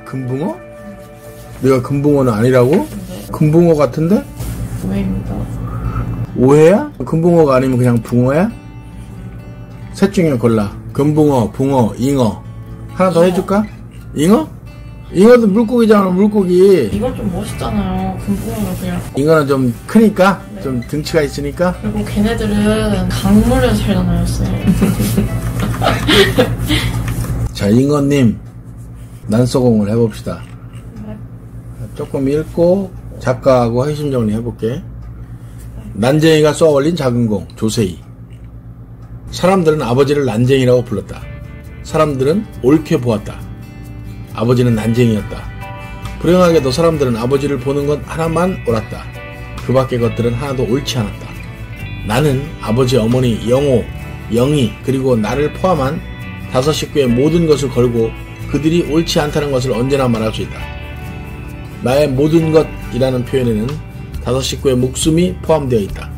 금붕어? 내가 금붕어는 아니라고? 네. 금붕어 같은데? 오해입니다. 오해야? 금붕어가 아니면 그냥 붕어야? 셋 중에 골라. 금붕어, 붕어, 잉어. 하나 더 해줄까? 잉어? 잉어도 물고기잖아, 물고기. 이건 좀 멋있잖아요. 금붕어는 그냥. 잉어는 좀 크니까? 네. 좀 등치가 있으니까? 그리고 걔네들은 강물에서 살잖아요, 쌤. 자, 잉어님, 난소공을 해봅시다. 네. 조금 읽고 작가하고 핵심 정리 해볼게. 난쟁이가 쏘아 올린 작은 공, 조세희. 사람들은 아버지를 난쟁이라고 불렀다. 사람들은 옳게 보았다. 아버지는 난쟁이였다. 불행하게도 사람들은 아버지를 보는 것 하나만 옳았다. 그 밖의 것들은 하나도 옳지 않았다. 나는 아버지, 어머니, 영호, 영희, 그리고 나를 포함한 5 식구의 모든 것을 걸고 그들이 옳지 않다는 것을 언제나 말할 수 있다. 나의 모든 것이라는 표현에는 5 식구의 목숨이 포함되어 있다.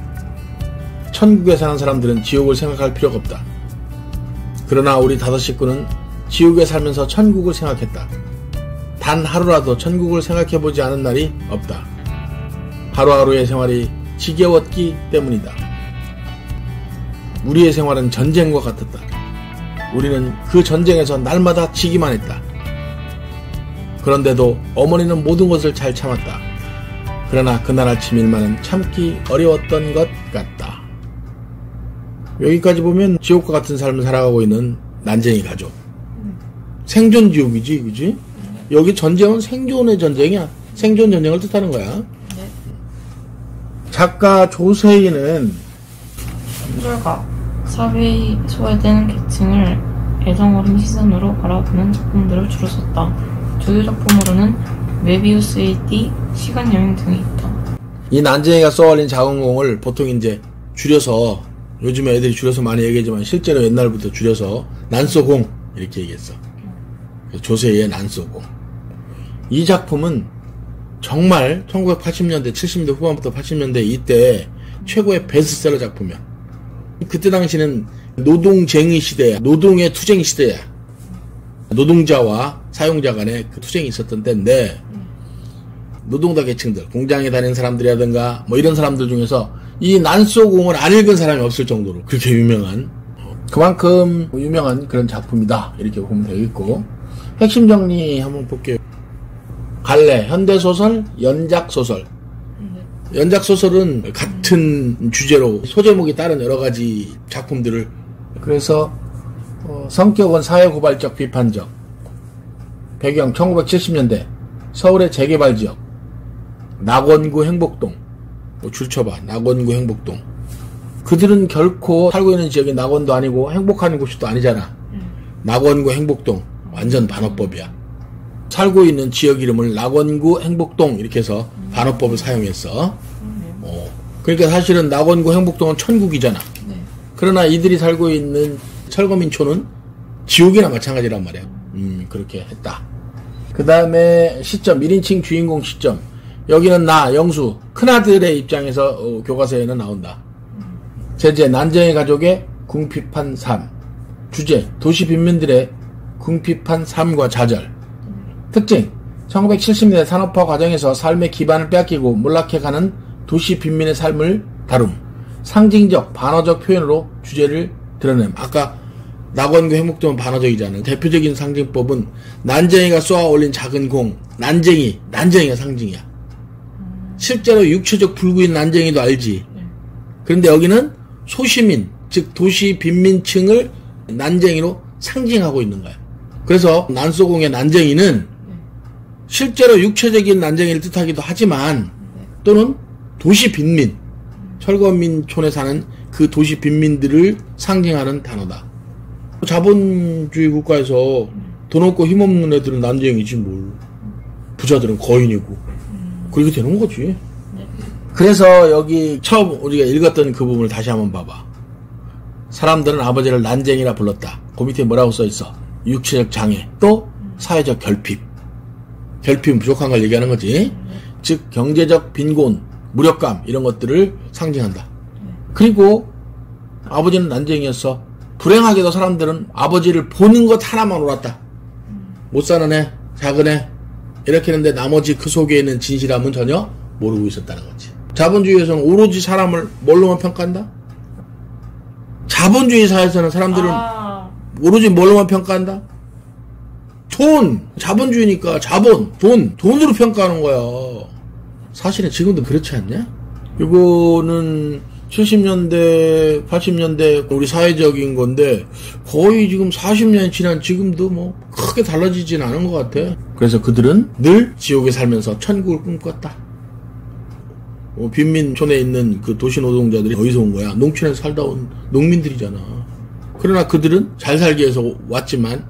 천국에 사는 사람들은 지옥을 생각할 필요가 없다. 그러나 우리 5 식구는 지옥에 살면서 천국을 생각했다. 단 하루라도 천국을 생각해보지 않은 날이 없다. 하루하루의 생활이 지겨웠기 때문이다. 우리의 생활은 전쟁과 같았다. 우리는 그 전쟁에서 날마다 지기만 했다. 그런데도 어머니는 모든 것을 잘 참았다. 그러나 그날 아침 일만은 참기 어려웠던 것 같다. 여기까지 보면 지옥과 같은 삶을 살아가고 있는 난쟁이 가족. 생존 지옥이지, 그지? 여기 전쟁은 생존의 전쟁이야. 생존 전쟁을 뜻하는 거야. 네. 작가 조세희는 한줄과 사회에 소외되는 계층을 애정 어린 시선으로 바라보는 작품들을 주로 썼다. 주요 작품으로는 메비우스의 띠, 시간여행 등이 있다. 이 난쟁이가 쏘아올린 작은 공을 보통 이제 줄여서, 요즘에 애들이 줄여서 많이 얘기하지만 실제로 옛날부터 줄여서 난쏘공 이렇게 얘기했어. 조세희의 난쏘공. 이 작품은 정말 1980년대 70년대 후반부터 80년대 이때 최고의 베스트셀러 작품이야. 그때 당시는 노동쟁이 시대야. 노동의 투쟁 시대야. 노동자와 사용자 간의 그 투쟁이 있었던 때인데, 노동자 계층들, 공장에 다니는 사람들이라든가 뭐 이런 사람들 중에서 이 난쏘공을 안 읽은 사람이 없을 정도로 그렇게 유명한, 그만큼 유명한 그런 작품이다, 이렇게 보면 되겠고, 핵심 정리 한번 볼게요. 갈래, 현대소설, 연작소설. 연작소설은 같은 주제로 소제목이 다른 여러가지 작품들을, 그래서 성격은 사회고발적, 비판적. 배경 1970년대 서울의 재개발지역, 낙원구 행복동. 줄쳐봐, 낙원구 행복동. 그들은 결코 살고 있는 지역이 낙원도 아니고 행복한 곳이 또 아니잖아. 낙원구 행복동 완전 반어법이야. 살고 있는 지역 이름을 낙원구 행복동 이렇게 해서 반어법을 사용했어. 그러니까 사실은 낙원구 행복동은 천국이잖아. 네. 그러나 이들이 살고 있는 철거민촌은 지옥이나 마찬가지란 말이야. 그렇게 했다. 그 다음에 시점, 1인칭 주인공 시점. 여기는 나, 영수, 큰아들의 입장에서 교과서에는 나온다. 제재, 난쟁이 가족의 궁핍한 삶. 주제, 도시 빈민들의 궁핍한 삶과 좌절. 특징, 1970년대 산업화 과정에서 삶의 기반을 빼앗기고 몰락해가는 도시 빈민의 삶을 다룸. 상징적, 반어적 표현으로 주제를 드러냄. 아까 낙원구 행복동은 반어적이잖아. 대표적인 상징법은 난쟁이가 쏘아 올린 작은 공. 난쟁이가 상징이야. 실제로 육체적 불구인 난쟁이도 알지. 그런데 여기는 소시민, 즉 도시 빈민층을 난쟁이로 상징하고 있는 거야. 그래서 난쏘공의 난쟁이는 실제로 육체적인 난쟁이를 뜻하기도 하지만, 또는 도시 빈민, 철거민촌에 사는 그 도시 빈민들을 상징하는 단어다. 자본주의 국가에서 돈 없고 힘없는 애들은 난쟁이지 뭘. 부자들은 거인이고. 그렇게 되는 거지. 그래서 여기 처음 우리가 읽었던 그 부분을 다시 한번 봐봐. 사람들은 아버지를 난쟁이라 불렀다. 그 밑에 뭐라고 써있어? 육체적 장애, 또 사회적 결핍. 결핍은 부족한 걸 얘기하는 거지. 즉 경제적 빈곤, 무력감 이런 것들을 상징한다. 그리고 아버지는 난쟁이였어. 불행하게도 사람들은 아버지를 보는 것 하나만 옳았다. 못 사는 애, 작은 애, 이렇게 했는데 나머지 그 속에 있는 진실함은 전혀 모르고 있었다는 거지. 자본주의에서는 오로지 사람을 뭘로만 평가한다? 자본주의 사회에서는 사람들은 오로지 뭘로만 평가한다? 돈! 자본주의니까 자본, 돈으로 평가하는 거야. 사실은 지금도 그렇지 않냐? 이거는 70년대, 80년대 우리 사회적인 건데 거의 지금 40년이 지난 지금도 뭐 크게 달라지진 않은 것 같아. 그래서 그들은 늘 지옥에 살면서 천국을 꿈꿨다. 빈민촌에 있는 그 도시 노동자들이 어디서 온 거야? 농촌에서 살다 온 농민들이잖아. 그러나 그들은 잘 살기 위해서 왔지만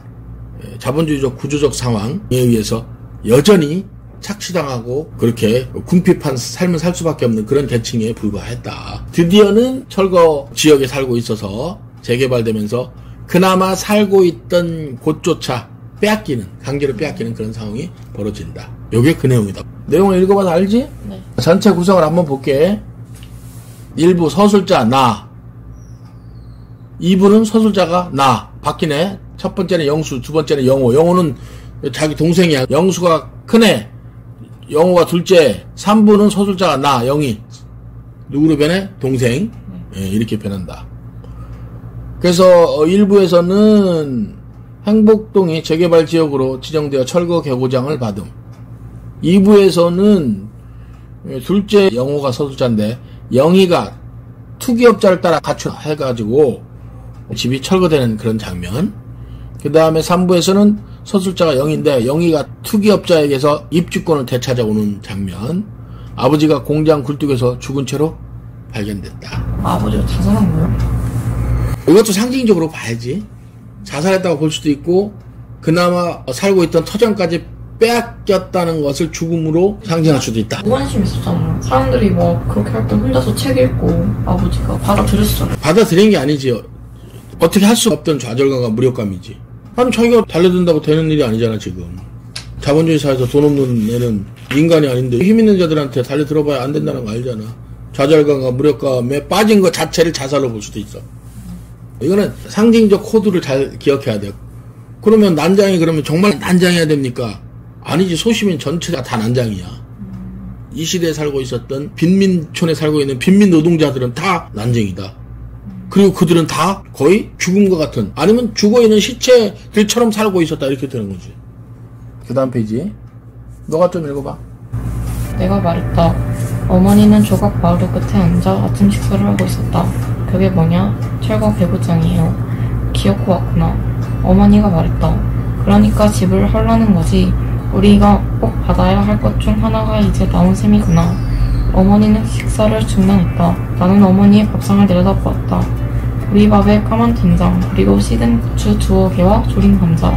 자본주의적 구조적 상황에 의해서 여전히 착취당하고 그렇게 궁핍한 삶을 살 수밖에 없는 그런 계층에 불과했다. 드디어는 철거 지역에 살고 있어서 재개발되면서 그나마 살고 있던 곳조차 강제로 빼앗기는 그런 상황이 벌어진다. 요게 그 내용이다. 내용을 읽어봐서 알지? 네. 전체 구성을 한번 볼게. 1부 서술자 나, 2부는 서술자가 나 바뀌네. 첫 번째는 영수, 두 번째는 영호. 영호는 자기 동생이야. 영수가 큰애, 영호가 둘째. 3부는 서술자가 나, 영희. 누구로 변해? 동생. 예, 이렇게 변한다. 그래서 1부에서는 행복동이 재개발 지역으로 지정되어 철거 개고장을 받음. 2부에서는 둘째 영호가 서술자인데 영희가 투기업자를 따라 가출해가지고 집이 철거되는 그런 장면. 그 다음에 3부에서는 서술자가 영희인데 영희가 투기업자에게서 입주권을 되찾아오는 장면. 아버지가 공장 굴뚝에서 죽은 채로 발견됐다. 아버지가 자살한 거예요? 이것도 상징적으로 봐야지. 자살했다고 볼 수도 있고 그나마 살고 있던 터전까지 빼앗겼다는 것을 죽음으로 상징할 수도 있다. 무관심 있었잖아요. 사람들이 막 그렇게 할 때 혼자서 책 읽고 아버지가 받아들였어요. 받아들인 게 아니지. 어떻게 할 수 없던 좌절감과 무력감이지. 아니 자기가 달려든다고 되는 일이 아니잖아 지금. 자본주의 사회에서 돈 없는 애는 인간이 아닌데 힘 있는 자들한테 달려들어봐야 안 된다는 거 알잖아. 좌절감과 무력감에 빠진 것 자체를 자살로 볼 수도 있어. 이거는 상징적 코드를 잘 기억해야 돼요. 그러면 난장이 그러면 정말 난장해야 됩니까? 아니지. 소시민 전체가 다 난장이야. 이 시대에 살고 있었던 빈민촌에 살고 있는 빈민 노동자들은 다 난쟁이다. 그리고 그들은 다 거의 죽음과 같은 아니면 죽어있는 시체들처럼 살고 있었다 이렇게 되는 거지. 그 다음 페이지 너가 좀 읽어봐. 내가 말했다. 어머니는 조각 마루 끝에 앉아 아침 식사를 하고 있었다. 그게 뭐냐? 철거 개고장이에요. 기어코 왔구나. 어머니가 말했다. 그러니까 집을 하려는 거지. 우리가 꼭 받아야 할 것 중 하나가 이제 나온 셈이구나. 어머니는 식사를 중단했다. 나는 어머니의 밥상을 내려다보았다. 우리 밥에 까만 된장, 그리고 시든 고추 2개와 조린 감자.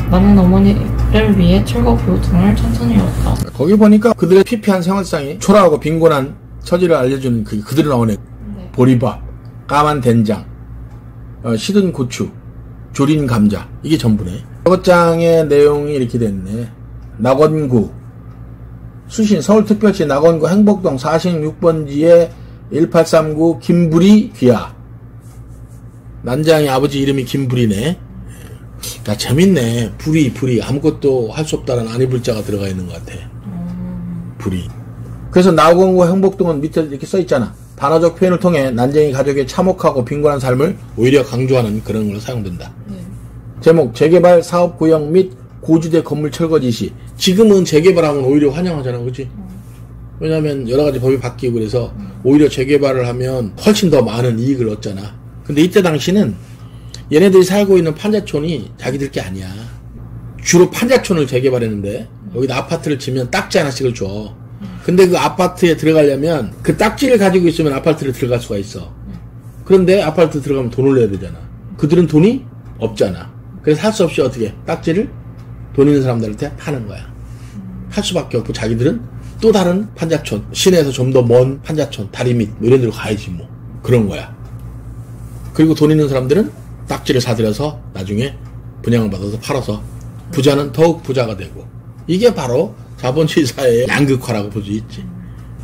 나는 어머니를 위해 철거 개고장을 천천히 열었다. 거기 보니까 그들의 피폐한 생활상이 초라하고 빈곤한 처지를 알려주는 그들이 나오네. 네. 보리밥, 까만 된장, 시든 고추, 조린 감자. 이게 전부네. 개고장의 내용이 이렇게 됐네. 낙원구, 수신 서울특별시 낙원구 행복동 46번지에 1839 김부리 귀하. 난장의 아버지 이름이 김부리네. 야, 재밌네. 부리. 아무것도 할 수 없다라는 안이불자가 들어가 있는 것 같아. 부리. 그래서 낙원구 행복동은 밑에 이렇게 써있잖아. 단어적 표현을 통해 난쟁이 가족의 참혹하고 빈곤한 삶을 오히려 강조하는 그런 걸로 사용된다. 제목, 재개발 사업 구역 및 고지대 건물 철거 지시. 지금은 재개발하면 오히려 환영하잖아, 그치? 왜냐면 여러 가지 법이 바뀌고 그래서 오히려 재개발을 하면 훨씬 더 많은 이익을 얻잖아. 근데 이때 당시는 얘네들이 살고 있는 판자촌이 자기들 게 아니야. 주로 판자촌을 재개발했는데 여기다 아파트를 지면 딱지 하나씩을 줘. 근데 그 아파트에 들어가려면 그 딱지를 가지고 있으면 아파트를 들어갈 수가 있어. 그런데 아파트 들어가면 돈을 내야 되잖아. 그들은 돈이 없잖아. 그래서 할 수 없이 어떻게 딱지를 돈 있는 사람들한테 파는 거야. 할 수밖에 없고 자기들은 또 다른 판자촌, 시내에서 좀 더 먼 판자촌, 다리 밑 이런 데로 가야지 뭐. 그런 거야. 그리고 돈 있는 사람들은 딱지를 사들여서 나중에 분양을 받아서 팔아서 부자는 더욱 부자가 되고. 이게 바로 자본주의 사회의 양극화라고 볼 수 있지.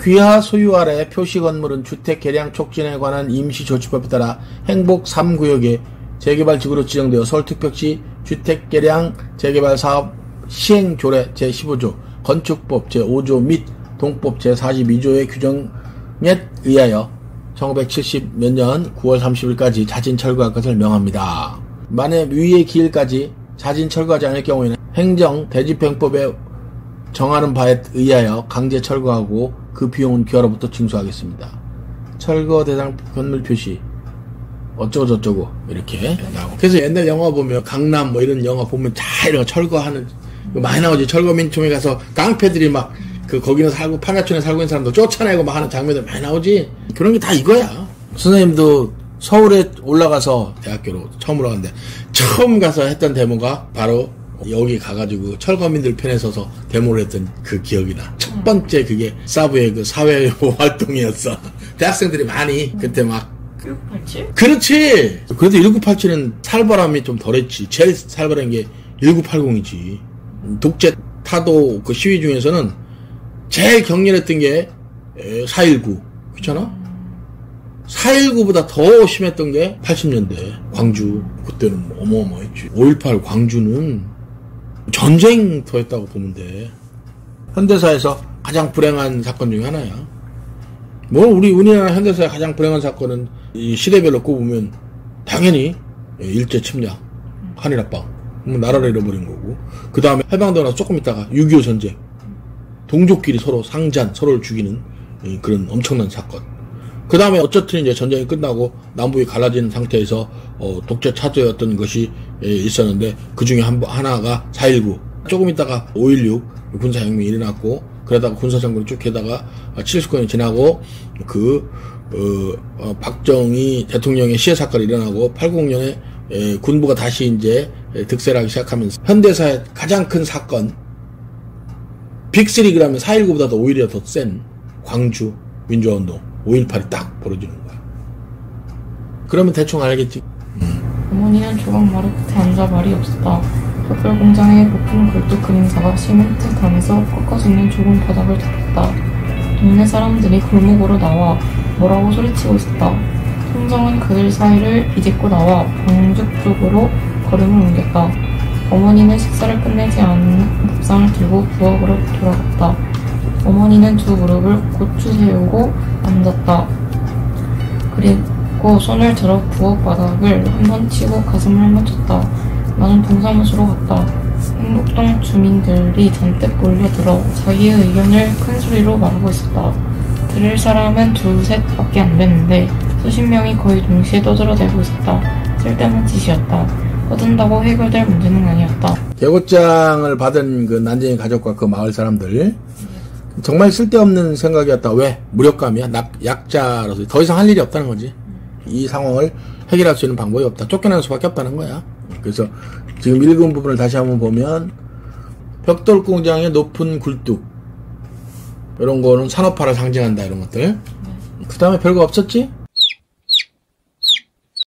귀하 소유 아래 표시 건물은 주택 개량 촉진에 관한 임시조치법에 따라 행복 3구역에 재개발지구로 지정되어 서울특별시 주택개량 재개발 사업 시행조례 제15조 건축법 제5조 및 동법 제42조의 규정에 의하여 1970 몇 년 9월 30일까지 자진 철거할 것을 명합니다. 만약 위의 기일까지 자진 철거하지 않을 경우에는 행정 대집행법에 정하는 바에 의하여 강제 철거하고 그 비용은 귀하로부터 징수하겠습니다. 철거 대상 건물 표시 어쩌고저쩌고 이렇게 나오고. 그래서 옛날 영화 보면 강남 뭐 이런 영화 보면 다 이런 거 철거하는 많이 나오지. 철거민촌에 가서 깡패들이 막 거기는 살고 판야촌에 살고 있는 사람도 쫓아내고 막 하는 장면들 많이 나오지. 그런 게 다 이거야. 선생님도 서울에 올라가서 대학교로 처음 올라갔는데 처음 가서 했던 데모가 바로 여기 가가지고 철거민들 편에 서서 데모를 했던 그 기억이 나. 첫 번째 그게 사부의 그 사회 활동이었어. 대학생들이 많이 그때 막 1987? 그렇지. 그래도 1987은 살벌함이 좀 덜했지. 제일 살벌한 게 1980이지. 독재 타도 그 시위 중에서는 제일 격렬했던 게 4.19 그렇잖아? 4.19보다 더 심했던 게 80년대 광주. 그때는 어마어마했지. 5.18 광주는 전쟁터였다고 보면 돼. 현대사에서 가장 불행한 사건 중에 하나야. 뭐 우리나라 현대사의 가장 불행한 사건은 이 시대별로 꼽으면 당연히 일제 침략, 한일합방, 나라를 잃어버린 거고, 그 다음에 해방되고 나서 조금 있다가 6.25 전쟁, 동족끼리 서로 상잔, 서로를 죽이는 그런 엄청난 사건. 그 다음에 어쨌든 이제 전쟁이 끝나고 남북이 갈라진 상태에서 독재 차도였던 것이 있었는데 그 중에 하나가 4.19, 조금 있다가 5.16 군사혁명이 일어났고, 그러다가 군사정권이 쭉 게다가 70년이 지나고 박정희 대통령의 시해 사건이 일어나고 80년에 군부가 다시 이제 득세를 하기 시작하면서 현대사의 가장 큰 사건 빅3 그러면 4.19보다도 오히려 더 센 광주 민주화운동 5.18이 딱 벌어지는 거야. 그러면 대충 알겠지. 어머니는 조각마루 끝에 앉아 말이 없었다. 벽돌 공장의 높은 굴뚝 그림자가 시멘트 강에서 꺾어지는 좁은 바닥을 덮었다. 동네 사람들이 골목으로 나와 뭐라고 소리치고 있었다. 통정은 그들 사이를 비집고 나와 방죽 쪽으로 걸음을 옮겼다. 어머니는 식사를 끝내지 않은 밥상을 들고 부엌으로 돌아갔다. 어머니는 두 무릎을 고추 세우고 앉았다. 그리고 손을 들어 부엌 바닥을 한번 치고 가슴을 한번 쳤다. 나는 동사무소로 갔다. 행복동 주민들이 잔뜩 몰려들어 자기의 의견을 큰 소리로 말하고 있었다. 들을 사람은 둘셋 밖에 안 됐는데 수십 명이 거의 동시에 떠들어대고 있었다. 쓸데없는 짓이었다. 떠든다고 해결될 문제는 아니었다. 개고장을 받은 그 난쟁이 가족과 그 마을 사람들 정말 쓸데없는 생각이었다. 왜? 무력감이야. 약자로서 더 이상 할 일이 없다는 거지. 이 상황을 해결할 수 있는 방법이 없다. 쫓겨나는 수밖에 없다는 거야. 그래서 지금 읽은 부분을 다시 한번 보면 벽돌 공장의 높은 굴뚝 이런 거는 산업화를 상징한다. 이런 것들. 그 다음에 별거 없었지?